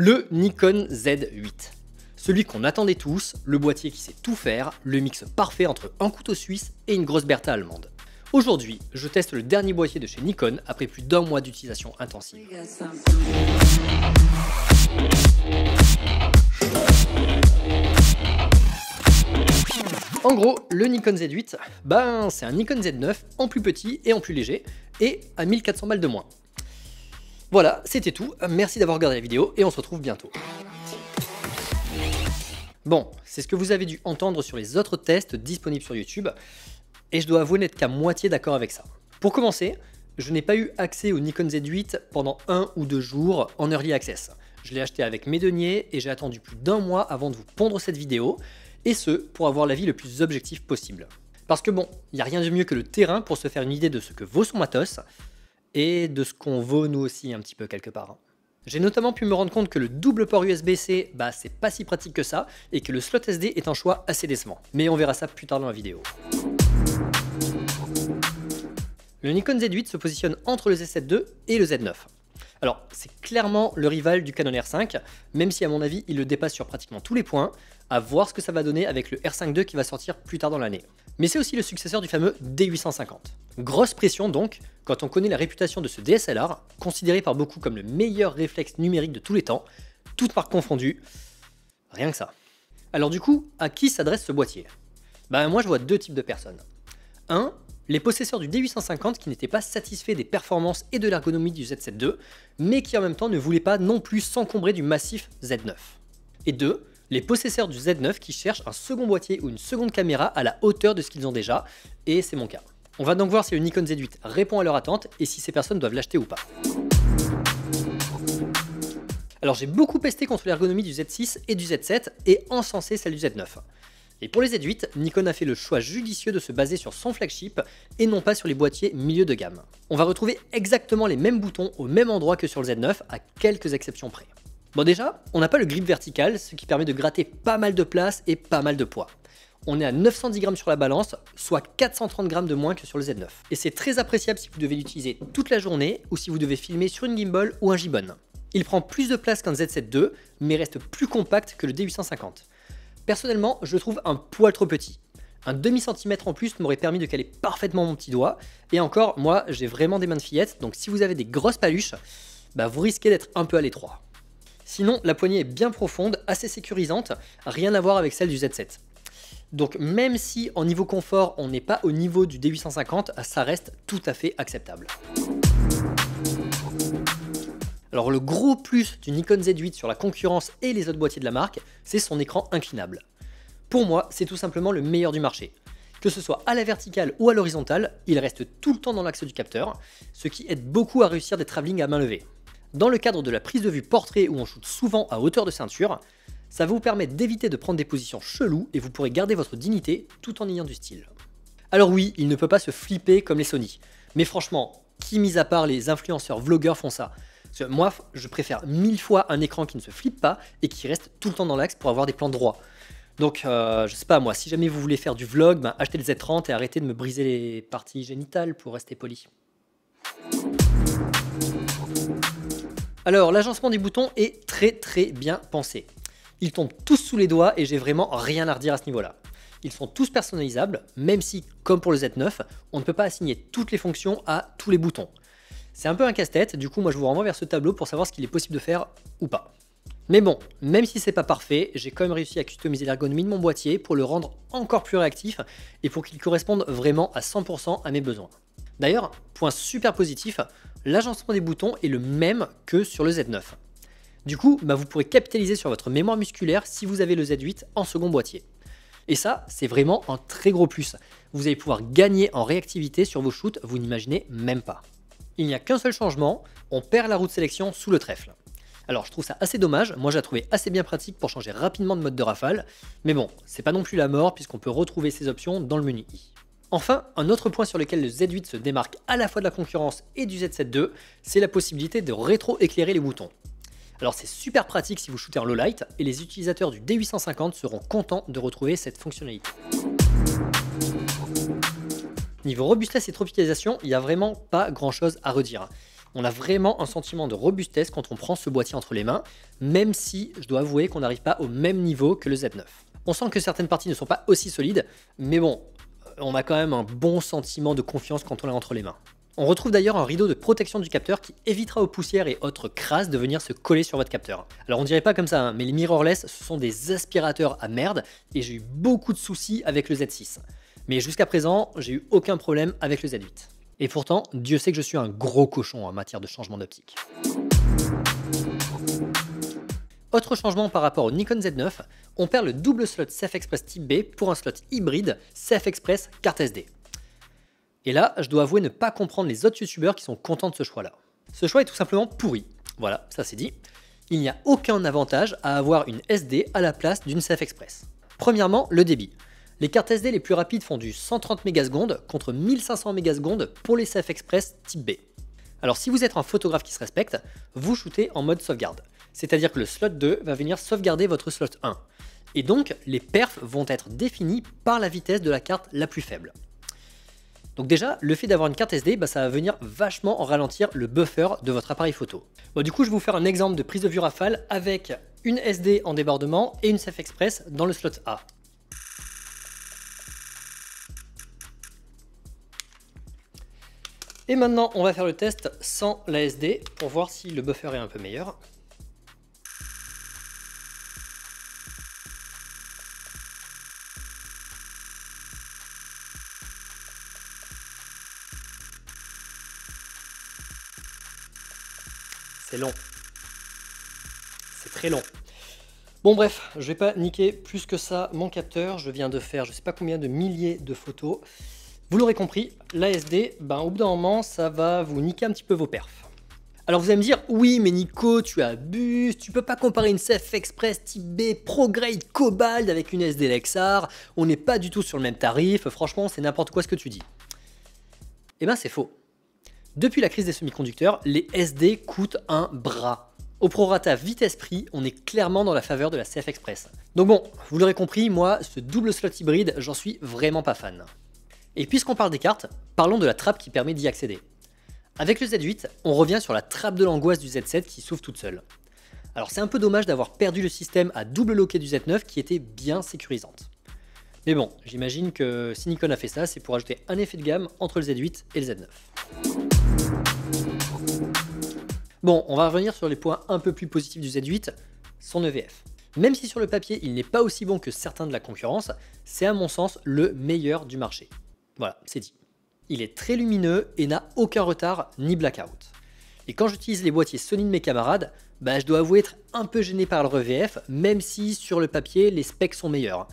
Le Nikon Z8. Celui qu'on attendait tous, le boîtier qui sait tout faire, le mix parfait entre un couteau suisse et une grosse Bertha allemande. Aujourd'hui, je teste le dernier boîtier de chez Nikon après plus d'1 mois d'utilisation intensive. En gros, le Nikon Z8, c'est un Nikon Z9 en plus petit et en plus léger, et à 1400 balles de moins. Voilà, c'était tout, merci d'avoir regardé la vidéo et on se retrouve bientôt. Bon, c'est ce que vous avez dû entendre sur les autres tests disponibles sur YouTube, et je dois avouer n'être qu'à moitié d'accord avec ça. Pour commencer, je n'ai pas eu accès au Nikon Z8 pendant 1 ou 2 jours en Early Access. Je l'ai acheté avec mes deniers et j'ai attendu plus d'1 mois avant de vous pondre cette vidéo, et ce, pour avoir l'avis le plus objectif possible. Parce que bon, il n'y a rien de mieux que le terrain pour se faire une idée de ce que vaut son matos, et de ce qu'on vaut nous aussi un petit peu quelque part. J'ai notamment pu me rendre compte que le double port USB-C, c'est pas si pratique que ça, et que le slot SD est un choix assez décevant. Mais on verra ça plus tard dans la vidéo. Le Nikon Z8 se positionne entre le Z7 II et le Z9. Alors, c'est clairement le rival du Canon R5, même si à mon avis, il le dépasse sur pratiquement tous les points, à voir ce que ça va donner avec le R5 II qui va sortir plus tard dans l'année. Mais c'est aussi le successeur du fameux D850. Grosse pression donc, quand on connaît la réputation de ce DSLR, considéré par beaucoup comme le meilleur réflexe numérique de tous les temps, toutes marques confondues, rien que ça. Alors du coup, à qui s'adresse ce boîtier? Moi je vois deux types de personnes. 1. Les possesseurs du D850 qui n'étaient pas satisfaits des performances et de l'ergonomie du Z7 II, mais qui en même temps ne voulaient pas non plus s'encombrer du massif Z9. Et 2. Les possesseurs du Z9 qui cherchent un second boîtier ou une seconde caméra à la hauteur de ce qu'ils ont déjà, et c'est mon cas. On va donc voir si le Nikon Z8 répond à leur attente et si ces personnes doivent l'acheter ou pas. Alors j'ai beaucoup pesté contre l'ergonomie du Z6 et du Z7 et encensé celle du Z9. Et pour les Z8, Nikon a fait le choix judicieux de se baser sur son flagship et non pas sur les boîtiers milieu de gamme. On va retrouver exactement les mêmes boutons au même endroit que sur le Z9 à quelques exceptions près. Bon déjà, on n'a pas le grip vertical, ce qui permet de gratter pas mal de place et pas mal de poids. On est à 910 grammes sur la balance, soit 430 grammes de moins que sur le Z9. Et c'est très appréciable si vous devez l'utiliser toute la journée ou si vous devez filmer sur une gimbal ou un gibbon. Il prend plus de place qu'un Z7 II, mais reste plus compact que le D850. Personnellement, je le trouve un poil trop petit. Un demi-centimètre en plus m'aurait permis de caler parfaitement mon petit doigt. Et encore, moi, j'ai vraiment des mains de fillette, donc si vous avez des grosses paluches, vous risquez d'être un peu à l'étroit. Sinon, la poignée est bien profonde, assez sécurisante, rien à voir avec celle du Z7. Donc même si en niveau confort, on n'est pas au niveau du D850, ça reste tout à fait acceptable. Alors le gros plus du Nikon Z8 sur la concurrence et les autres boîtiers de la marque, c'est son écran inclinable. Pour moi, c'est tout simplement le meilleur du marché. Que ce soit à la verticale ou à l'horizontale, il reste tout le temps dans l'axe du capteur, ce qui aide beaucoup à réussir des travelling à main levée. Dans le cadre de la prise de vue portrait où on shoot souvent à hauteur de ceinture, ça va vous permettre d'éviter de prendre des positions cheloues et vous pourrez garder votre dignité tout en ayant du style. Alors oui, il ne peut pas se flipper comme les Sony, mais franchement, qui mis à part les influenceurs vlogueurs font ça? Parce que moi, je préfère 1000 fois un écran qui ne se flippe pas et qui reste tout le temps dans l'axe pour avoir des plans droits. Donc, je sais pas moi, si jamais vous voulez faire du vlog, achetez le Z30 et arrêtez de me briser les parties génitales pour rester poli. Alors, l'agencement des boutons est très bien pensé. Ils tombent tous sous les doigts et j'ai vraiment rien à redire à ce niveau-là. Ils sont tous personnalisables, même si, comme pour le Z9, on ne peut pas assigner toutes les fonctions à tous les boutons. C'est un peu un casse-tête, du coup moi je vous renvoie vers ce tableau pour savoir ce qu'il est possible de faire ou pas. Mais bon, même si c'est pas parfait, j'ai quand même réussi à customiser l'ergonomie de mon boîtier pour le rendre encore plus réactif et pour qu'il corresponde vraiment à 100% à mes besoins. D'ailleurs, point super positif, l'agencement des boutons est le même que sur le Z9. Du coup, vous pourrez capitaliser sur votre mémoire musculaire si vous avez le Z8 en second boîtier. Et ça, c'est vraiment un très gros plus. Vous allez pouvoir gagner en réactivité sur vos shoots, vous n'imaginez même pas. Il n'y a qu'un seul changement, on perd la roue de sélection sous le trèfle. Alors je trouve ça assez dommage, moi je la trouvais assez bien pratique pour changer rapidement de mode de rafale, mais bon, c'est pas non plus la mort puisqu'on peut retrouver ces options dans le menu I. Enfin, un autre point sur lequel le Z8 se démarque à la fois de la concurrence et du Z7 II, c'est la possibilité de rétro-éclairer les boutons. Alors c'est super pratique si vous shootez en low light, et les utilisateurs du D850 seront contents de retrouver cette fonctionnalité. Niveau robustesse et tropicalisation, il n'y a vraiment pas grand chose à redire. On a vraiment un sentiment de robustesse quand on prend ce boîtier entre les mains, même si je dois avouer qu'on n'arrive pas au même niveau que le Z9. On sent que certaines parties ne sont pas aussi solides, mais bon, on a quand même un bon sentiment de confiance quand on l'a entre les mains. On retrouve d'ailleurs un rideau de protection du capteur qui évitera aux poussières et autres crasses de venir se coller sur votre capteur. Alors on dirait pas comme ça, hein, mais les mirrorless ce sont des aspirateurs à merde et j'ai eu beaucoup de soucis avec le Z6. Mais jusqu'à présent, j'ai eu aucun problème avec le Z8. Et pourtant, Dieu sait que je suis un gros cochon en matière de changement d'optique. Autre changement par rapport au Nikon Z9, on perd le double slot CF Express Type B pour un slot hybride CF Express carte SD. Et là, je dois avouer ne pas comprendre les autres youtubeurs qui sont contents de ce choix-là. Ce choix est tout simplement pourri. Voilà, ça c'est dit. Il n'y a aucun avantage à avoir une SD à la place d'une CF Express. Premièrement, le débit. Les cartes SD les plus rapides font du 130 mégasecondes contre 1500 mégasecondes pour les CF Express Type B. Alors si vous êtes un photographe qui se respecte, vous shootez en mode sauvegarde. C'est-à-dire que le slot 2 va venir sauvegarder votre slot 1. Et donc, les perfs vont être définis par la vitesse de la carte la plus faible. Donc déjà, le fait d'avoir une carte SD, ça va venir vachement ralentir le buffer de votre appareil photo. Bon, du coup, je vais vous faire un exemple de prise de vue rafale avec une SD en débordement et une CF Express dans le slot A. Et maintenant, on va faire le test sans la SD pour voir si le buffer est un peu meilleur. C'est long. C'est très long. Bon bref, je vais pas niquer plus que ça mon capteur. Je viens de faire je sais pas combien de milliers de photos. Vous l'aurez compris, l'ASD, au bout d'un moment, ça va vous niquer un petit peu vos perfs. Alors vous allez me dire, oui mais Nico, tu abuses, tu peux pas comparer une CF Express Type B ProGrade Cobalt avec une SD Lexar, on n'est pas du tout sur le même tarif, franchement c'est n'importe quoi ce que tu dis. Eh ben c'est faux. Depuis la crise des semi-conducteurs, les SD coûtent un bras. Au prorata vitesse-prix, on est clairement dans la faveur de la CF Express. Donc bon, vous l'aurez compris, moi, ce double slot hybride, j'en suis vraiment pas fan. Et puisqu'on parle des cartes, parlons de la trappe qui permet d'y accéder. Avec le Z8, on revient sur la trappe de l'angoisse du Z7 qui s'ouvre toute seule. Alors c'est un peu dommage d'avoir perdu le système à double loquet du Z9 qui était bien sécurisante. Mais bon, j'imagine que si Nikon a fait ça, c'est pour ajouter un effet de gamme entre le Z8 et le Z9. Bon, on va revenir sur les points un peu plus positifs du Z8, son EVF. Même si sur le papier il n'est pas aussi bon que certains de la concurrence, c'est à mon sens le meilleur du marché. Voilà, c'est dit. Il est très lumineux et n'a aucun retard ni blackout. Et quand j'utilise les boîtiers Sony de mes camarades, je dois avouer être un peu gêné par le EVF, même si sur le papier les specs sont meilleurs.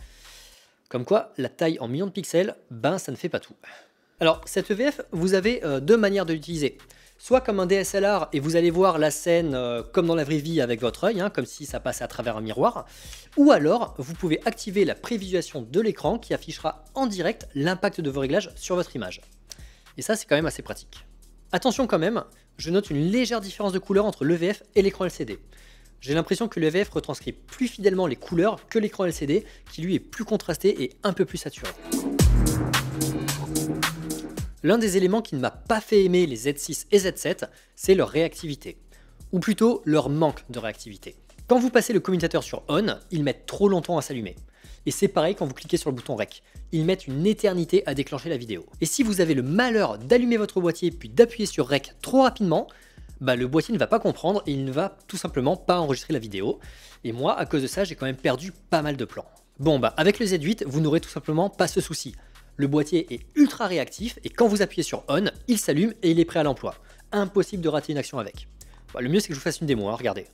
Comme quoi, la taille en millions de pixels, ça ne fait pas tout. Alors, cet EVF, vous avez deux manières de l'utiliser. Soit comme un DSLR et vous allez voir la scène comme dans la vraie vie avec votre œil, comme si ça passait à travers un miroir. Ou alors, vous pouvez activer la prévisualisation de l'écran qui affichera en direct l'impact de vos réglages sur votre image. Et ça, c'est quand même assez pratique. Attention quand même, je note une légère différence de couleur entre l'EVF et l'écran LCD. J'ai l'impression que l'EVF retranscrit plus fidèlement les couleurs que l'écran LCD, qui lui est plus contrasté et un peu plus saturé. L'un des éléments qui ne m'a pas fait aimer les Z6 et Z7, c'est leur réactivité. Ou plutôt leur manque de réactivité. Quand vous passez le commutateur sur ON, ils mettent trop longtemps à s'allumer. Et c'est pareil quand vous cliquez sur le bouton REC. Ils mettent une éternité à déclencher la vidéo. Et si vous avez le malheur d'allumer votre boîtier puis d'appuyer sur REC trop rapidement, le boîtier ne va pas comprendre et il ne va tout simplement pas enregistrer la vidéo. Et moi, à cause de ça, j'ai quand même perdu pas mal de plans. Bon, avec le Z8, vous n'aurez tout simplement pas ce souci. Le boîtier est ultra réactif et quand vous appuyez sur ON, il s'allume et il est prêt à l'emploi. Impossible de rater une action avec. Le mieux c'est que je vous fasse une démo, regardez.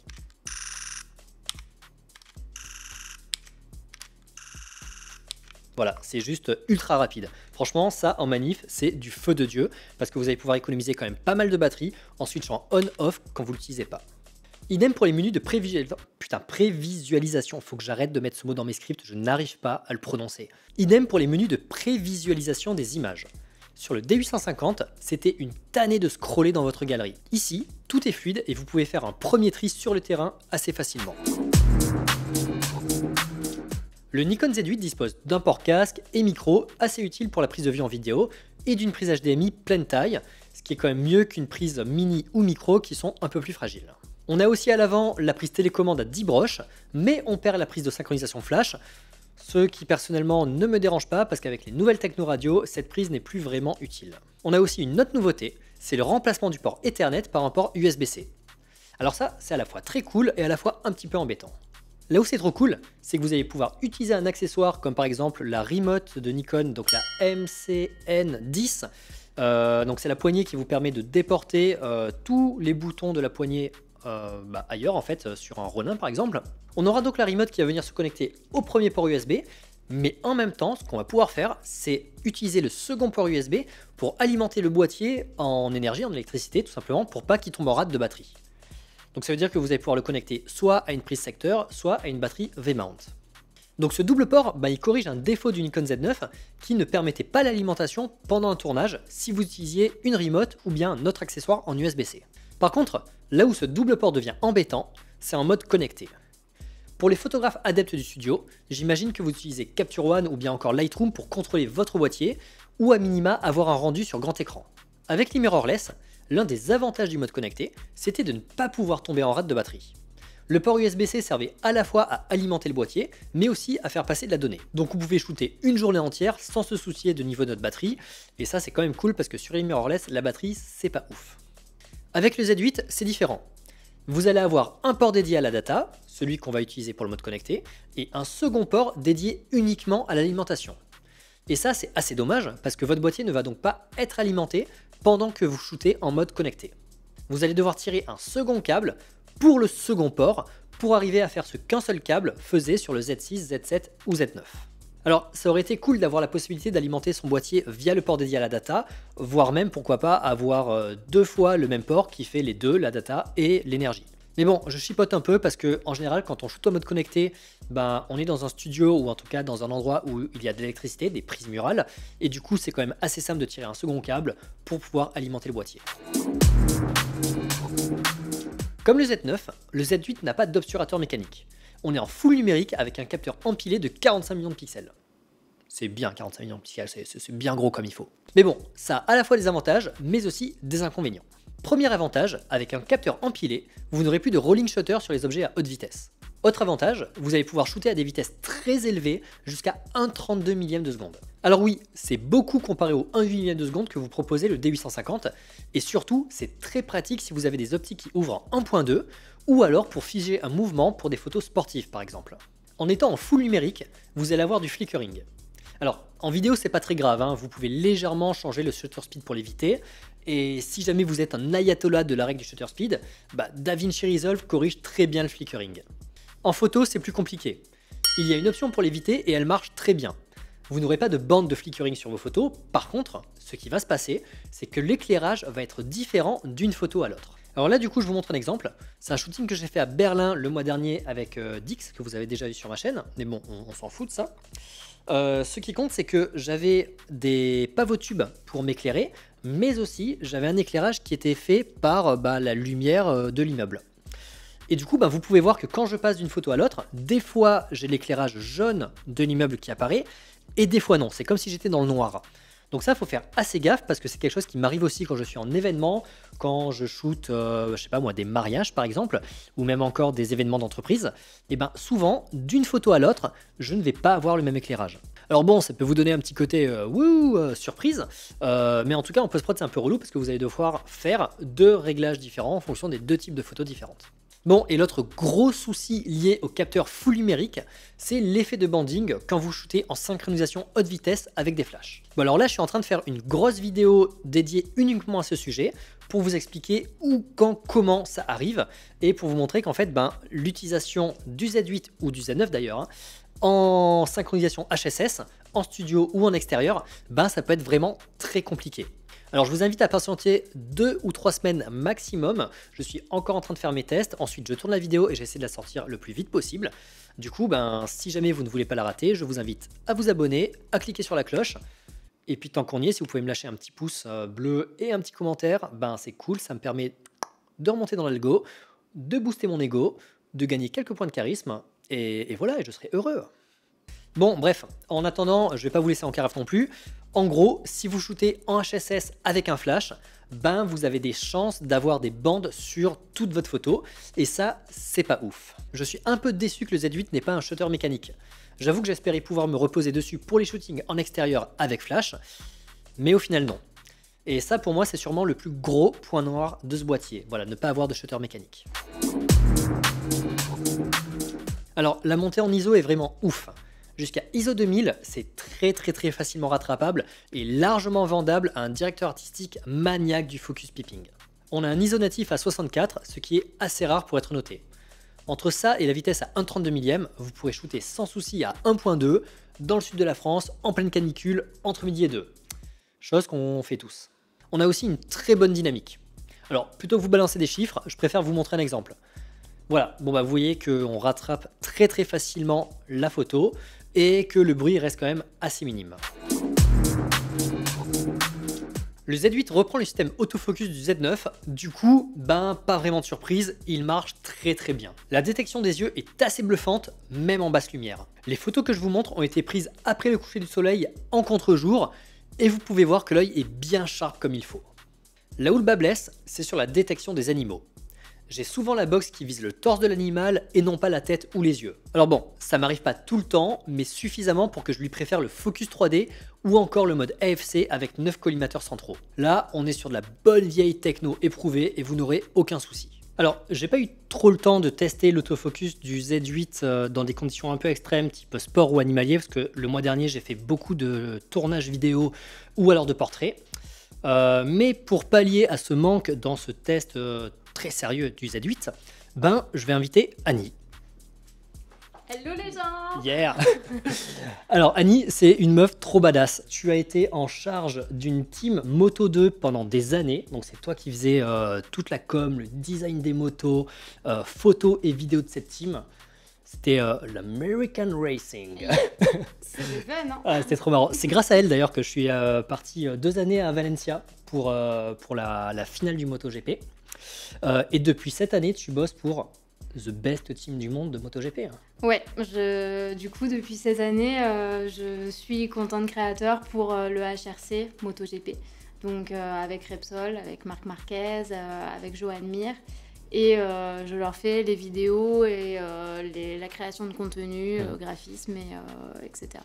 Voilà, c'est juste ultra rapide. Franchement, ça en manif, c'est du feu de Dieu parce que vous allez pouvoir économiser quand même pas mal de batterie en switchant on-off quand vous ne l'utilisez pas. Idem pour les menus de prévisualisation. Faut que j'arrête de mettre ce mot dans mes scripts, je n'arrive pas à le prononcer. Idem pour les menus de prévisualisation des images. Sur le D850, c'était une tannée de scroller dans votre galerie. Ici, tout est fluide et vous pouvez faire un premier tri sur le terrain assez facilement. Le Nikon Z8 dispose d'un port casque et micro assez utile pour la prise de vue en vidéo et d'une prise HDMI pleine taille, ce qui est quand même mieux qu'une prise mini ou micro qui sont un peu plus fragiles. On a aussi à l'avant la prise télécommande à 10 broches, mais on perd la prise de synchronisation flash, ce qui personnellement ne me dérange pas parce qu'avec les nouvelles techno radio, cette prise n'est plus vraiment utile. On a aussi une autre nouveauté, c'est le remplacement du port Ethernet par un port USB-C. Alors ça, c'est à la fois très cool et à la fois un petit peu embêtant. Là où c'est trop cool, c'est que vous allez pouvoir utiliser un accessoire comme par exemple la Remote de Nikon, donc la MCN10. Donc c'est la poignée qui vous permet de déporter tous les boutons de la poignée ailleurs en fait, sur un Ronin par exemple. On aura donc la Remote qui va venir se connecter au premier port USB, mais en même temps, ce qu'on va pouvoir faire, c'est utiliser le second port USB pour alimenter le boîtier en énergie, en électricité, tout simplement, pour pas qu'il tombe en rate de batterie. Donc ça veut dire que vous allez pouvoir le connecter soit à une prise secteur, soit à une batterie V-mount. Donc ce double port, il corrige un défaut du Nikon Z9 qui ne permettait pas l'alimentation pendant un tournage si vous utilisiez une Remote ou bien un autre accessoire en USB-C. Par contre, là où ce double port devient embêtant, c'est en mode connecté. Pour les photographes adeptes du studio, j'imagine que vous utilisez Capture One ou bien encore Lightroom pour contrôler votre boîtier ou à minima avoir un rendu sur grand écran. Avec l'e-mirrorless, l'un des avantages du mode connecté, c'était de ne pas pouvoir tomber en rate de batterie. Le port USB-C servait à la fois à alimenter le boîtier, mais aussi à faire passer de la donnée. Donc vous pouvez shooter une journée entière sans se soucier de niveau de notre batterie, et ça c'est quand même cool parce que sur e-mirrorless, la batterie c'est pas ouf. Avec le Z8, c'est différent. Vous allez avoir un port dédié à la data, celui qu'on va utiliser pour le mode connecté, et un second port dédié uniquement à l'alimentation. Et ça c'est assez dommage parce que votre boîtier ne va donc pas être alimenté pendant que vous shootez en mode connecté. Vous allez devoir tirer un second câble pour le second port pour arriver à faire ce qu'un seul câble faisait sur le Z6, Z7 ou Z9. Alors ça aurait été cool d'avoir la possibilité d'alimenter son boîtier via le port dédié à la data, voire même pourquoi pas avoir deux fois le même port qui fait les deux, la data et l'énergie. Mais bon, je chipote un peu parce que en général quand on shoot en mode connecté, on est dans un studio ou en tout cas dans un endroit où il y a de l'électricité, des prises murales, et du coup c'est quand même assez simple de tirer un second câble pour pouvoir alimenter le boîtier. Comme le Z9, le Z8 n'a pas d'obturateur mécanique. On est en full numérique avec un capteur empilé de 45 millions de pixels. C'est bien 45 millions de pixels, c'est bien gros comme il faut. Mais bon, ça a à la fois des avantages, mais aussi des inconvénients. Premier avantage, avec un capteur empilé, vous n'aurez plus de rolling shutter sur les objets à haute vitesse. Autre avantage, vous allez pouvoir shooter à des vitesses très élevées jusqu'à 1,32 millième de seconde. Alors oui, c'est beaucoup comparé au 1,8 millième de seconde que vous proposez le D850, et surtout, c'est très pratique si vous avez des optiques qui ouvrent en 1.2, ou alors pour figer un mouvement pour des photos sportives par exemple. En étant en full numérique, vous allez avoir du flickering. Alors, en vidéo, c'est pas très grave, vous pouvez légèrement changer le shutter speed pour l'éviter, et si jamais vous êtes un ayatollah de la règle du shutter speed, DaVinci Resolve corrige très bien le flickering. En photo, c'est plus compliqué. Il y a une option pour l'éviter et elle marche très bien. Vous n'aurez pas de bande de flickering sur vos photos, par contre, ce qui va se passer, c'est que l'éclairage va être différent d'une photo à l'autre. Alors là, du coup, je vous montre un exemple. C'est un shooting que j'ai fait à Berlin le mois dernier avec Dix, que vous avez déjà vu sur ma chaîne, mais bon, on s'en fout de ça. Ce qui compte, c'est que j'avais des pavotubes pour m'éclairer, mais aussi j'avais un éclairage qui était fait par la lumière de l'immeuble. Et du coup, vous pouvez voir que quand je passe d'une photo à l'autre, des fois j'ai l'éclairage jaune de l'immeuble qui apparaît, et des fois non, c'est comme si j'étais dans le noir. Donc ça, il faut faire assez gaffe parce que c'est quelque chose qui m'arrive aussi quand je suis en événement, quand je shoot, je sais pas moi, des mariages par exemple, ou même encore des événements d'entreprise. Et souvent, d'une photo à l'autre, je ne vais pas avoir le même éclairage. Alors bon, ça peut vous donner un petit côté surprise, mais en tout cas en post-prod c'est un peu relou parce que vous allez devoir faire deux réglages différents en fonction des deux types de photos différentes. Bon, et l'autre gros souci lié au capteur full numérique, c'est l'effet de banding quand vous shootez en synchronisation haute vitesse avec des flashs. Bon alors là, je suis en train de faire une grosse vidéo dédiée uniquement à ce sujet pour vous expliquer où, quand, comment ça arrive et pour vous montrer qu'en fait, l'utilisation du Z8 ou du Z9 d'ailleurs, en synchronisation HSS, en studio ou en extérieur, ça peut être vraiment très compliqué. Alors je vous invite à patienter 2 ou 3 semaines maximum. Je suis encore en train de faire mes tests. Ensuite, je tourne la vidéo et j'essaie de la sortir le plus vite possible. Du coup, si jamais vous ne voulez pas la rater, je vous invite à vous abonner, à cliquer sur la cloche. Et puis tant qu'on y est, si vous pouvez me lâcher un petit pouce bleu et un petit commentaire, c'est cool. Ça me permet de remonter dans l'algo, de booster mon ego, de gagner quelques points de charisme. Et voilà, et je serai heureux. Bon, bref, en attendant, je vais pas vous laisser en carafe non plus. En gros, si vous shootez en HSS avec un flash, ben vous avez des chances d'avoir des bandes sur toute votre photo, et ça, c'est pas ouf. Je suis un peu déçu que le Z8 n'ait pas un shutter mécanique. J'avoue que j'espérais pouvoir me reposer dessus pour les shootings en extérieur avec flash, mais au final non. Et ça pour moi c'est sûrement le plus gros point noir de ce boîtier, voilà, ne pas avoir de shutter mécanique. Alors la montée en ISO est vraiment ouf. Jusqu'à ISO 2000, c'est très facilement rattrapable et largement vendable à un directeur artistique maniaque du focus peeping. On a un ISO natif à 64, ce qui est assez rare pour être noté. Entre ça et la vitesse à 1/32 millième, vous pourrez shooter sans souci à 1.2 dans le sud de la France, en pleine canicule, entre midi et 2. Chose qu'on fait tous. On a aussi une très bonne dynamique. Alors, plutôt que vous balancer des chiffres, je préfère vous montrer un exemple. Voilà, bon bah vous voyez qu'on rattrape très facilement la photo et que le bruit reste quand même assez minime. Le Z8 reprend le système autofocus du Z9, du coup, ben pas vraiment de surprise, il marche très bien. La détection des yeux est assez bluffante, même en basse lumière. Les photos que je vous montre ont été prises après le coucher du soleil en contre-jour, et vous pouvez voir que l'œil est bien sharp comme il faut. Là où le bas blesse, c'est sur la détection des animaux. J'ai souvent la box qui vise le torse de l'animal et non pas la tête ou les yeux. Alors bon, ça m'arrive pas tout le temps, mais suffisamment pour que je lui préfère le focus 3D ou encore le mode AFC avec 9 collimateurs centraux. Là, on est sur de la bonne vieille techno éprouvée et vous n'aurez aucun souci. Alors, j'ai pas eu trop le temps de tester l'autofocus du Z8 dans des conditions un peu extrêmes, type sport ou animalier, parce que le mois dernier, j'ai fait beaucoup de tournages vidéo ou alors de portraits. Mais pour pallier à ce manque dans ce test très sérieux du Z8, ben je vais inviter Annie. Hello les gens. Yeah. Alors Annie, c'est une meuf trop badass. Tu as été en charge d'une team Moto 2 pendant des années, donc c'est toi qui faisais toute la com, le design des motos, photos et vidéos de cette team. C'était l'American Racing. C'est fun, non? Ah, c'était trop marrant. C'est grâce à elle d'ailleurs que je suis parti 2 années à Valencia pour la finale du MotoGP. Et depuis cette année, tu bosses pour the best team du monde de MotoGP. Hein. Ouais, du coup, depuis cette année, je suis content créateur pour le HRC MotoGP. Donc avec Repsol, avec Marc Marquez, avec Joan Mir. Et je leur fais les vidéos et la création de contenu, graphisme, etc.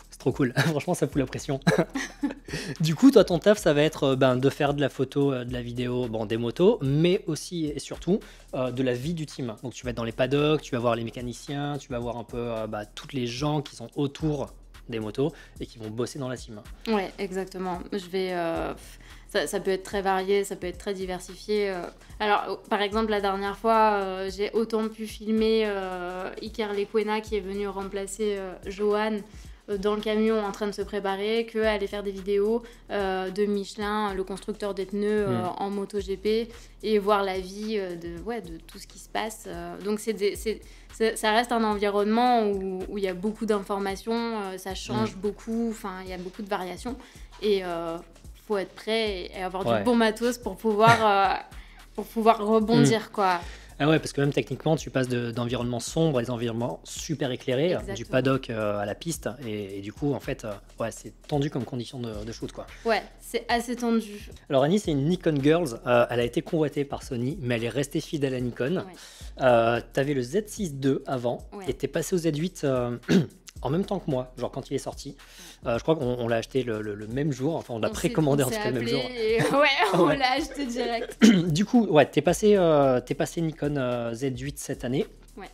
C'est trop cool, franchement ça fout la pression. Du coup, toi ton taf ça va être de faire de la photo, de la vidéo, bon, des motos, mais aussi et surtout de la vie du team. Donc tu vas être dans les paddocks, tu vas voir les mécaniciens, tu vas voir un peu toutes les gens qui sont autour des motos et qui vont bosser dans la team. Ouais, exactement. Je vais... Ça peut être très varié, ça peut être très diversifié. Alors, par exemple, la dernière fois, j'ai autant pu filmer Iker Lecuena qui est venu remplacer Johan dans le camion en train de se préparer, qu'aller faire des vidéos de Michelin, le constructeur des pneus en MotoGP, et voir la vie de tout ce qui se passe. Donc, ça reste un environnement où il y a beaucoup d'informations, ça change beaucoup, enfin, il y a beaucoup de variations. Et faut être prêt et avoir du bon matos pour pouvoir rebondir, quoi. Ah ouais, parce que même techniquement, tu passes d'environnements sombres à des environnements super éclairés, du paddock à la piste, et du coup, en fait, c'est tendu comme condition de shoot, quoi. Ouais, c'est assez tendu. Alors Annie, c'est une Nikon Girls, elle a été convoitée par Sony, mais elle est restée fidèle à Nikon. Ouais. T'avais le Z6 II avant, et t'es passé au Z8 en même temps que moi, genre quand il est sorti. Je crois qu'on l'a acheté le même jour, enfin on l'a précommandé en tout cas le même jour. On l'a acheté direct. Du coup, t'es passé Nikon Z8 cette année. Ouais.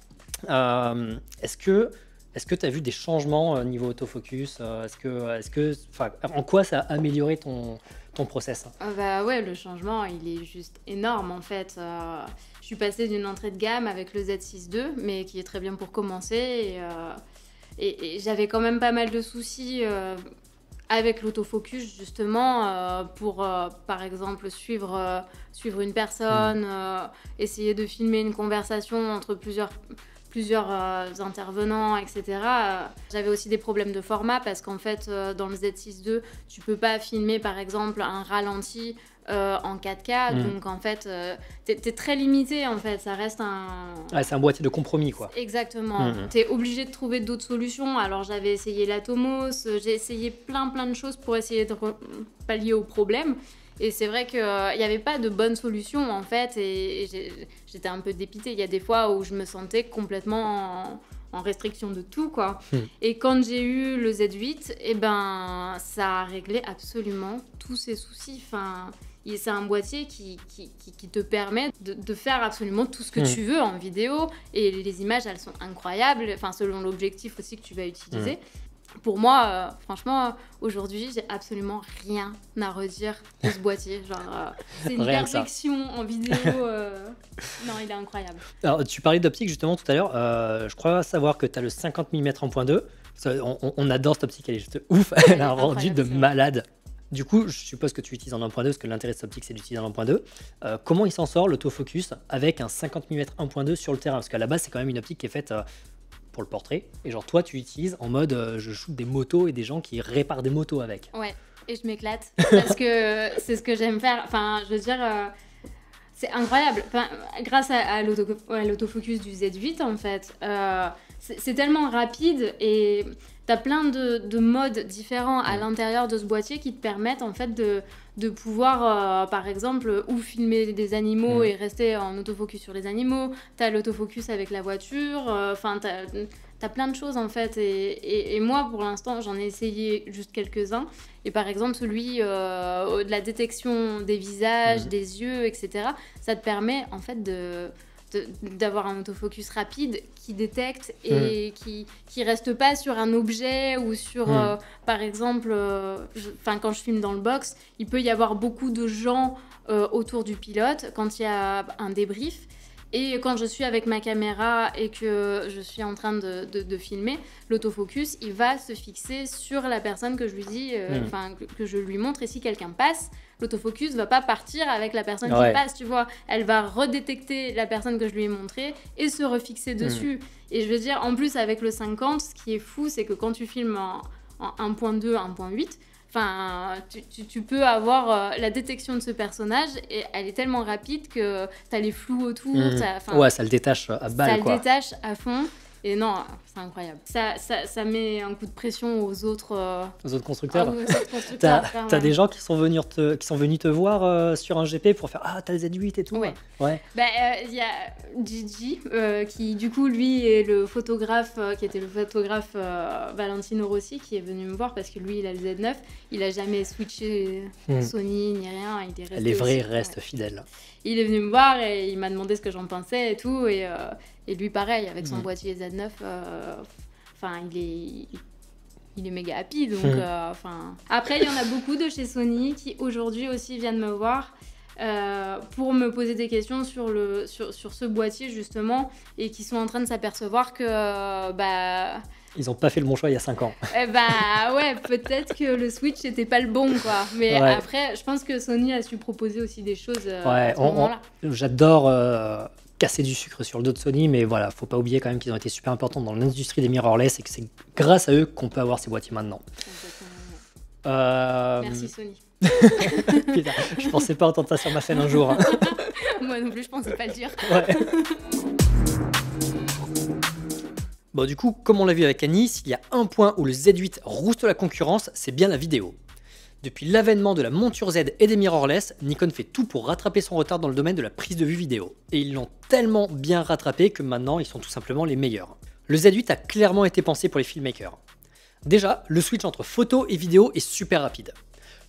Est-ce que tu as vu des changements au niveau autofocus en quoi ça a amélioré ton process? Ouais, le changement, il est juste énorme en fait. Je suis passée d'une entrée de gamme avec le Z6 II, mais qui est très bien pour commencer. Et j'avais quand même pas mal de soucis avec l'autofocus, justement, pour, par exemple, suivre une personne, essayer de filmer une conversation entre plusieurs intervenants, etc. J'avais aussi des problèmes de format parce qu'en fait, dans le Z6 II, tu peux pas filmer par exemple un ralenti en 4K, donc en fait, t'es très limité en fait, ça reste un... Ouais, c'est un boîtier de compromis quoi. Exactement, t'es obligé de trouver d'autres solutions. Alors j'avais essayé l'Atomos, j'ai essayé plein de choses pour essayer de pallier au problème. Et c'est vrai qu'il n'y avait pas de bonne solution en fait, et j'étais un peu dépitée. Il y a des fois où je me sentais complètement en restriction de tout, quoi. Et quand j'ai eu le Z8, eh ben, ça a réglé absolument tous ces soucis. Enfin, c'est un boîtier qui te permet de faire absolument tout ce que tu veux en vidéo, et les images, elles sont incroyables, enfin, selon l'objectif aussi que tu vas utiliser. Pour moi, franchement, aujourd'hui, j'ai absolument rien à redire de ce boîtier. Genre, c'est une perfection en vidéo. Non, il est incroyable. Alors, tu parlais d'optique justement tout à l'heure. Je crois savoir que tu as le 50 mm en .2. On adore cette optique, elle est juste ouf. Elle a un rendu de malade. Du coup, je suppose que tu utilises en 1.2 parce que l'intérêt de cette optique, c'est d'utiliser en 1.2. Comment il s'en sort, l'autofocus, avec un 50 mm 1.2 sur le terrain? Parce qu'à la base, c'est quand même une optique qui est faite... pour le portrait, et genre toi tu utilises en mode je shoot des motos et des gens qui réparent des motos avec. Ouais, et je m'éclate parce que c'est ce que j'aime faire. Enfin, je veux dire, c'est incroyable. Enfin, grâce à l'autofocus du Z8 en fait, c'est tellement rapide et t'as plein de modes différents à l'intérieur de ce boîtier qui te permettent en fait de pouvoir, par exemple, ou filmer des animaux et rester en autofocus sur les animaux. T'as l'autofocus avec la voiture. Enfin, t'as plein de choses en fait. Et moi, pour l'instant, j'en ai essayé juste quelques-uns. Et par exemple, celui de la détection des visages, des yeux, etc. Ça te permet en fait d'avoir un autofocus rapide qui détecte et qui reste pas sur un objet ou sur par exemple quand je filme dans le box, il peut y avoir beaucoup de gens autour du pilote quand il y a un débrief. Et quand je suis avec ma caméra et que je suis en train de filmer, l'autofocus, il va se fixer sur la personne que je lui dis, que je lui montre. Et si quelqu'un passe, l'autofocus va pas partir avec la personne qui passe, tu vois. Elle va redétecter la personne que je lui ai montrée et se refixer dessus. Et je veux dire, en plus, avec le 50, ce qui est fou, c'est que quand tu filmes en 1.2, 1.8, enfin, tu peux avoir la détection de ce personnage et elle est tellement rapide que t'as les flous autour. Ouais, ça le détache à balle, quoi. Ça le détache à fond. Et non, c'est incroyable. Ça met un coup de pression aux autres constructeurs. T'as des gens qui sont venus te voir sur un GP pour faire t'as le Z8 et tout. Ouais. Il y a Gigi qui du coup lui est le photographe qui était le photographe Valentino Rossi qui est venu me voir parce que lui il a le Z9. Il a jamais switché Sony ni rien. Il est resté les vrais restent fidèles. Il est venu me voir et il m'a demandé ce que j'en pensais et tout. Et lui, pareil, avec son boîtier Z9, il est méga happy. Donc, Après, il y en a beaucoup de chez Sony qui, aujourd'hui aussi, viennent me voir pour me poser des questions sur ce boîtier, justement, et qui sont en train de s'apercevoir que... ils n'ont pas fait le bon choix il y a 5 ans. Ouais, peut-être que le Switch n'était pas le bon, quoi. Mais après, je pense que Sony a su proposer aussi des choses à ce moment-là. J'adore casser du sucre sur le dos de Sony, mais voilà, faut pas oublier quand même qu'ils ont été super importants dans l'industrie des mirrorless et que c'est grâce à eux qu'on peut avoir ces boîtiers maintenant. Merci Sony. Putain, je pensais pas entendre ça sur ma scène un jour. Hein. Moi non plus, je pensais pas le dire. Ouais. Bon, du coup, comme on l'a vu avec Annie, s'il y a un point où le Z8 rouste la concurrence, c'est bien la vidéo. Depuis l'avènement de la monture Z et des mirrorless, Nikon fait tout pour rattraper son retard dans le domaine de la prise de vue vidéo. Et ils l'ont tellement bien rattrapé que maintenant ils sont tout simplement les meilleurs. Le Z8 a clairement été pensé pour les filmmakers. Déjà, le switch entre photo et vidéo est super rapide.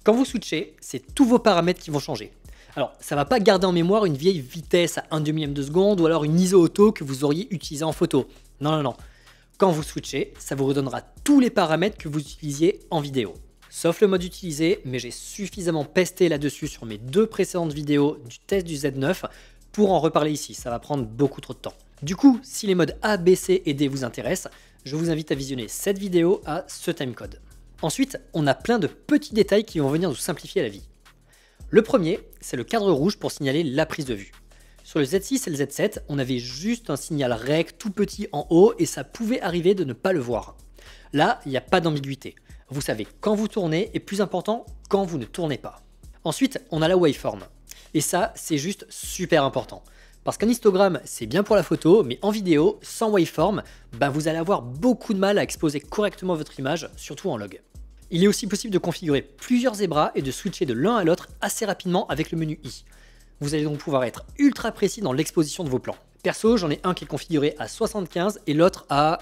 Quand vous switchez, c'est tous vos paramètres qui vont changer. Alors, ça va pas garder en mémoire une vieille vitesse à 1/2 millième de seconde ou alors une ISO auto que vous auriez utilisée en photo. Non. Quand vous switchez, ça vous redonnera tous les paramètres que vous utilisiez en vidéo. Sauf le mode utilisé, mais j'ai suffisamment pesté là-dessus sur mes 2 précédentes vidéos du test du Z9 pour en reparler ici, ça va prendre beaucoup trop de temps. Du coup, si les modes A, B, C et D vous intéressent, je vous invite à visionner cette vidéo à ce timecode. Ensuite, on a plein de petits détails qui vont venir nous simplifier la vie. Le premier, c'est le cadre rouge pour signaler la prise de vue. Sur le Z6 et le Z7, on avait juste un signal rec tout petit en haut et ça pouvait arriver de ne pas le voir. Là, il n'y a pas d'ambiguïté. Vous savez quand vous tournez et plus important, quand vous ne tournez pas. Ensuite, on a la waveform. Et ça, c'est juste super important. Parce qu'un histogramme, c'est bien pour la photo, mais en vidéo, sans waveform, vous allez avoir beaucoup de mal à exposer correctement votre image, surtout en log. Il est aussi possible de configurer plusieurs zébras et de switcher de l'un à l'autre assez rapidement avec le menu I. Vous allez donc pouvoir être ultra précis dans l'exposition de vos plans. Perso, j'en ai un qui est configuré à 75 et l'autre à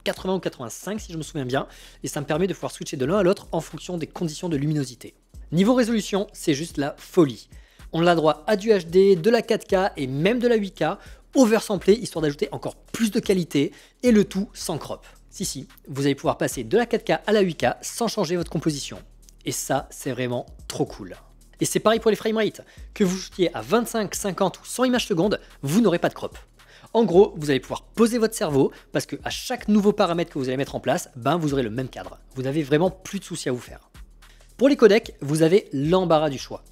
80 ou 85 si je me souviens bien, et ça me permet de pouvoir switcher de l'un à l'autre en fonction des conditions de luminosité. Niveau résolution, c'est juste la folie. On a droit à du HD, de la 4K et même de la 8K, oversamplé histoire d'ajouter encore plus de qualité, et le tout sans crop. Si, vous allez pouvoir passer de la 4K à la 8K sans changer votre composition. Et ça, c'est vraiment trop cool. Et c'est pareil pour les framerates. Que vous shootiez à 25, 50 ou 100 images secondes, vous n'aurez pas de crop. En gros, vous allez pouvoir poser votre cerveau parce qu'à chaque nouveau paramètre que vous allez mettre en place, vous aurez le même cadre. Vous n'avez vraiment plus de soucis à vous faire. Pour les codecs, vous avez l'embarras du choix.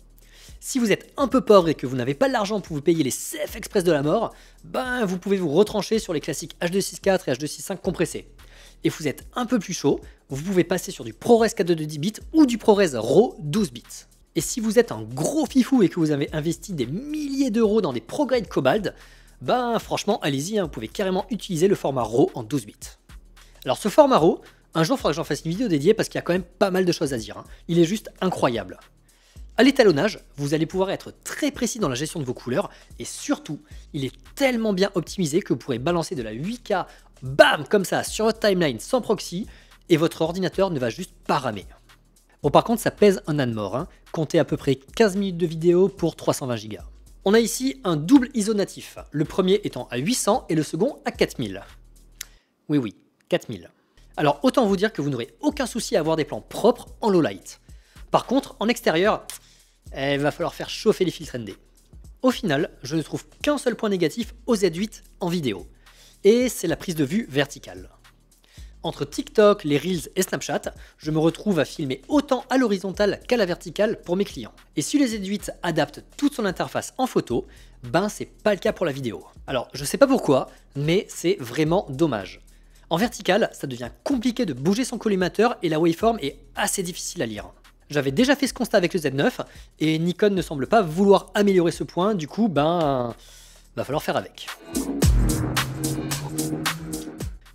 Si vous êtes un peu pauvre et que vous n'avez pas l'argent pour vous payer les CF Express de la mort, vous pouvez vous retrancher sur les classiques H.264 et H.265 compressés. Et vous êtes un peu plus chaud, vous pouvez passer sur du ProRes 4.2 de 10 bits ou du ProRes RAW 12 bits. Et si vous êtes un gros fifou et que vous avez investi des milliers d'euros dans des ProGrade Cobalt, franchement, allez-y, vous pouvez carrément utiliser le format RAW en 12 bits. Alors ce format RAW, un jour il faudra que j'en fasse une vidéo dédiée parce qu'il y a quand même pas mal de choses à dire. Il est juste incroyable. À l'étalonnage, vous allez pouvoir être très précis dans la gestion de vos couleurs et surtout, il est tellement bien optimisé que vous pourrez balancer de la 8K, comme ça, sur votre timeline sans proxy et votre ordinateur ne va juste pas ramer. Bon, par contre, ça pèse un âne mort, comptez à peu près 15 minutes de vidéo pour 320 Go. On a ici un double ISO natif, le premier étant à 800 et le second à 4000. Oui, 4000. Alors autant vous dire que vous n'aurez aucun souci à avoir des plans propres en low light. Par contre, en extérieur, il va falloir faire chauffer les filtres ND. Au final, je ne trouve qu'un seul point négatif au Z8 en vidéo, et c'est la prise de vue verticale. Entre TikTok, les Reels et Snapchat, je me retrouve à filmer autant à l'horizontale qu'à la verticale pour mes clients. Et si le Z8 adapte toute son interface en photo, c'est pas le cas pour la vidéo. Alors je sais pas pourquoi, mais c'est vraiment dommage. En verticale, ça devient compliqué de bouger son collimateur et la waveform est assez difficile à lire. J'avais déjà fait ce constat avec le Z9 et Nikon ne semble pas vouloir améliorer ce point, du coup, va falloir faire avec.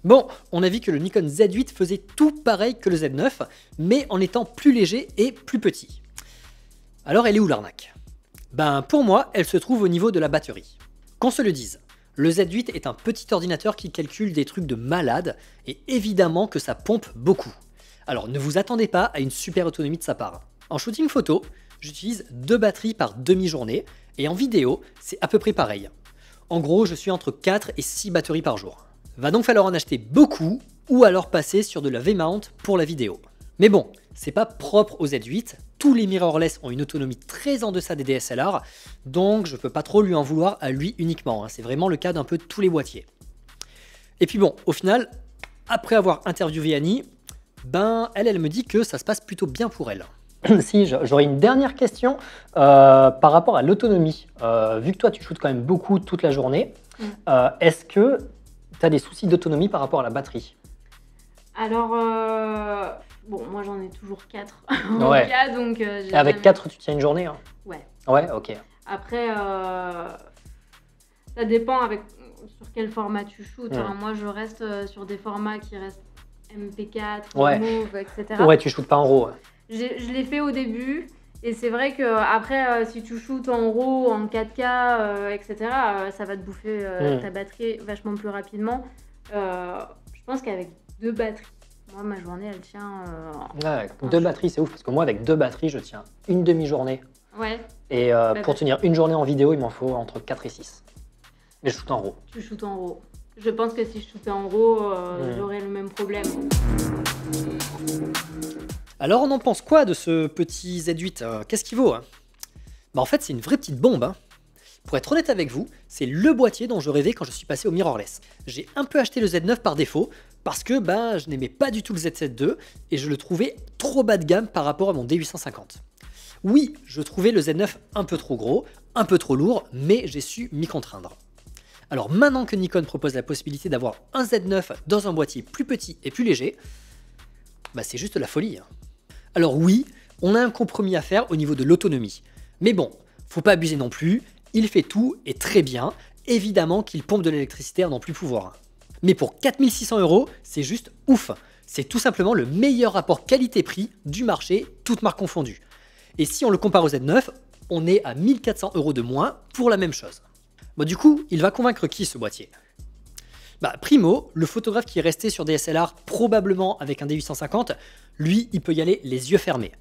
Bon, on a vu que le Nikon Z8 faisait tout pareil que le Z9, mais en étant plus léger et plus petit. Alors elle est où l'arnaque? Pour moi, elle se trouve au niveau de la batterie. Qu'on se le dise, le Z8 est un petit ordinateur qui calcule des trucs de malade, et évidemment que ça pompe beaucoup. Alors ne vous attendez pas à une super autonomie de sa part. En shooting photo, j'utilise 2 batteries par demi-journée, et en vidéo, c'est à peu près pareil. En gros, je suis entre 4 et 6 batteries par jour. Va donc falloir en acheter beaucoup, ou alors passer sur de la V-mount pour la vidéo. Mais bon, c'est pas propre au Z8, tous les mirrorless ont une autonomie très en deçà des DSLR, donc je peux pas trop lui en vouloir à lui uniquement, c'est vraiment le cas d'un peu tous les boîtiers. Et puis bon, au final, après avoir interviewé Annie, elle me dit que ça se passe plutôt bien pour elle. Si, j'aurais une dernière question par rapport à l'autonomie. Vu que toi tu shootes quand même beaucoup toute la journée, est-ce que tu as des soucis d'autonomie par rapport à la batterie? Alors, bon, moi j'en ai toujours 4 Ouais. cas, donc... Avec 4 tu tiens une journée Ouais. Ouais, ok. Après, ça dépend sur quel format tu shootes. Moi je reste sur des formats qui restent MP4, Move, etc. Ouais, tu shootes pas en RAW. Je l'ai fait au début. Et c'est vrai que après, si tu shootes en RAW, en 4K, etc., ça va te bouffer ta batterie vachement plus rapidement. Je pense qu'avec 2 batteries, moi ma journée elle tient... Ouais, 2 batteries c'est ouf parce que moi avec 2 batteries je tiens une demi-journée. Ouais. Et pour tenir une journée en vidéo il m'en faut entre 4 et 6. Mais je shoote en RAW. Tu shootes en RAW. Je pense que si je shootais en RAW, j'aurais le même problème. Alors on en pense quoi de ce petit Z8 Qu'est-ce qu'il vaut En fait c'est une vraie petite bombe. Pour être honnête avec vous, c'est le boîtier dont je rêvais quand je suis passé au mirrorless. J'ai un peu acheté le Z9 par défaut parce que je n'aimais pas du tout le Z7 II et je le trouvais trop bas de gamme par rapport à mon D850. Oui, je trouvais le Z9 un peu trop gros, un peu trop lourd, mais j'ai su m'y contraindre. Alors maintenant que Nikon propose la possibilité d'avoir un Z9 dans un boîtier plus petit et plus léger, bah c'est juste la folie. Alors oui, on a un compromis à faire au niveau de l'autonomie. Mais bon, faut pas abuser non plus, il fait tout et très bien, évidemment qu'il pompe de l'électricité à n'en plus pouvoir. Mais pour 4600 €, c'est juste ouf. C'est tout simplement le meilleur rapport qualité-prix du marché, toutes marques confondues. Et si on le compare au Z9, on est à 1400 € de moins pour la même chose. Bon, du coup, il va convaincre qui ce boîtier? Bah, primo, le photographe qui est resté sur DSLR probablement avec un D850, lui, il peut y aller les yeux fermés.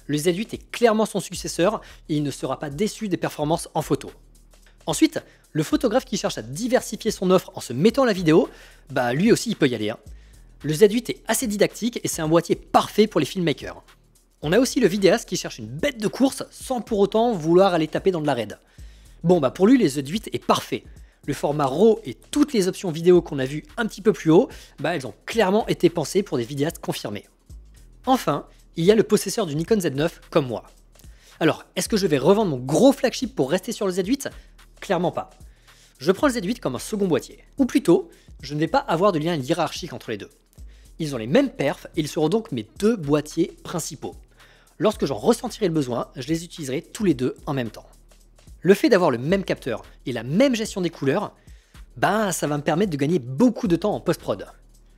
Le Z8 est clairement son successeur et il ne sera pas déçu des performances en photo. Ensuite, le photographe qui cherche à diversifier son offre en se mettant à la vidéo, bah lui aussi il peut y aller. Le Z8 est assez didactique et c'est un boîtier parfait pour les filmmakers. On a aussi le vidéaste qui cherche une bête de course sans pour autant vouloir aller taper dans de la raid. Bon bah pour lui le Z8 est parfait. Le format RAW et toutes les options vidéo qu'on a vues un petit peu plus haut, bah elles ont clairement été pensées pour des vidéastes confirmés. Enfin, il y a le possesseur du Nikon Z9 comme moi. Alors, est-ce que je vais revendre mon gros flagship pour rester sur le Z8? Clairement pas. Je prends le Z8 comme un second boîtier. Ou plutôt, je ne vais pas avoir de lien hiérarchique entre les deux. Ils ont les mêmes perfs et ils seront donc mes deux boîtiers principaux. Lorsque j'en ressentirai le besoin, je les utiliserai tous les deux en même temps. Le fait d'avoir le même capteur et la même gestion des couleurs, bah ça va me permettre de gagner beaucoup de temps en post-prod.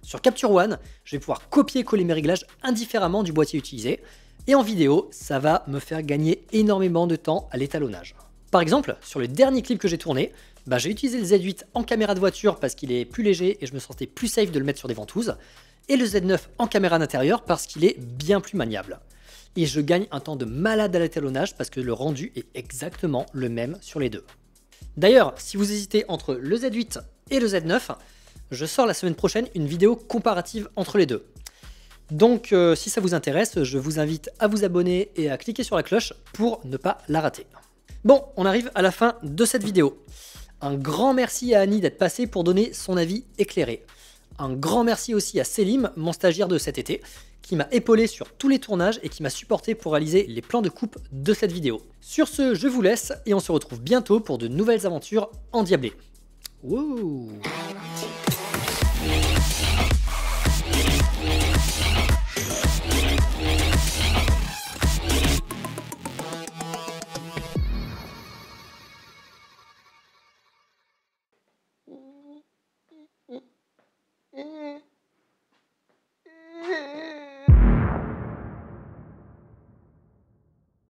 Sur Capture One, je vais pouvoir copier-coller mes réglages indifféremment du boîtier utilisé, et en vidéo, ça va me faire gagner énormément de temps à l'étalonnage. Par exemple, sur le dernier clip que j'ai tourné, bah, j'ai utilisé le Z8 en caméra de voiture parce qu'il est plus léger et je me sentais plus safe de le mettre sur des ventouses, et le Z9 en caméra d'intérieur parce qu'il est bien plus maniable. Et je gagne un temps de malade à l'étalonnage parce que le rendu est exactement le même sur les deux. D'ailleurs, si vous hésitez entre le Z8 et le Z9, je sors la semaine prochaine une vidéo comparative entre les deux. Donc si ça vous intéresse, je vous invite à vous abonner et à cliquer sur la cloche pour ne pas la rater. Bon, on arrive à la fin de cette vidéo. Un grand merci à Annie d'être passée pour donner son avis éclairé. Un grand merci aussi à Selim, mon stagiaire de cet été, qui m'a épaulé sur tous les tournages et qui m'a supporté pour réaliser les plans de coupe de cette vidéo. Sur ce, je vous laisse et on se retrouve bientôt pour de nouvelles aventures endiablées. Wouh!